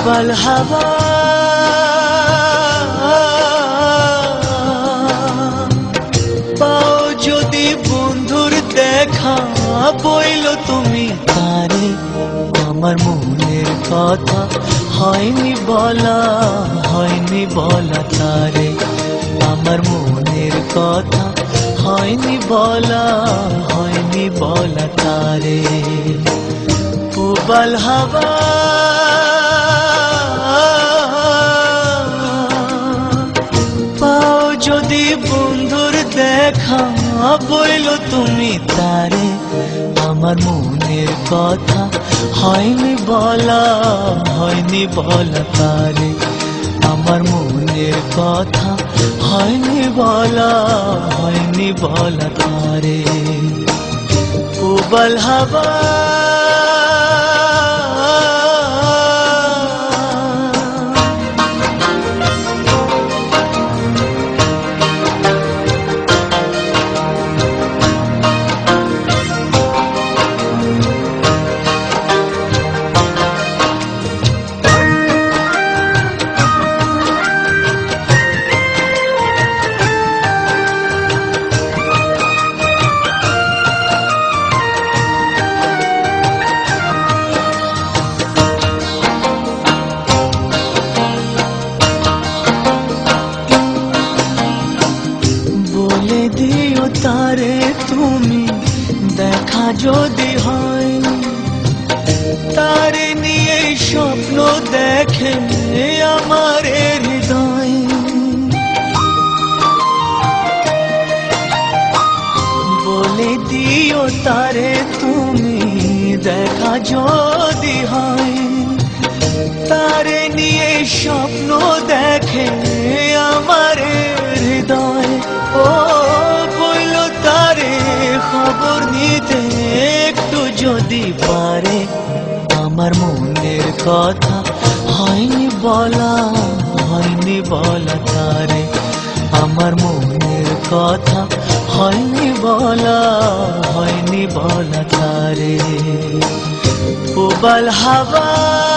প্রবল হাওয়া পাও যদি বন্ধুর দেখা বইল তুমি তারে আমার মনের কথা হয়নি বলা তারে আমার মনের কথা হয়নি বলা তারে প্রবল হাওয়া পাও যদি বন্ধুর দেখা বইল তুমি তারে আমার মনের কথা হয়নি বলা তারে আমার মনের কথা হয়নি বলা তারে প্রবল হাওয়া দিও তারে তুমি দেখা যদি হয় তারে নিয়ে স্বপ্ন দেখে আমার হৃদয় বলে দিও তারে তুমি দেখা যদি হয় তারে নিয়ে স্বপ্ন দেখে আমার হৃদয় ও বইল তারে খবর নিতে একটু যদি পারে আমার মনের কথা হয়নি বলা তারে আমার মনের কথা হয়নি বলা তারে প্রবল হাওয়া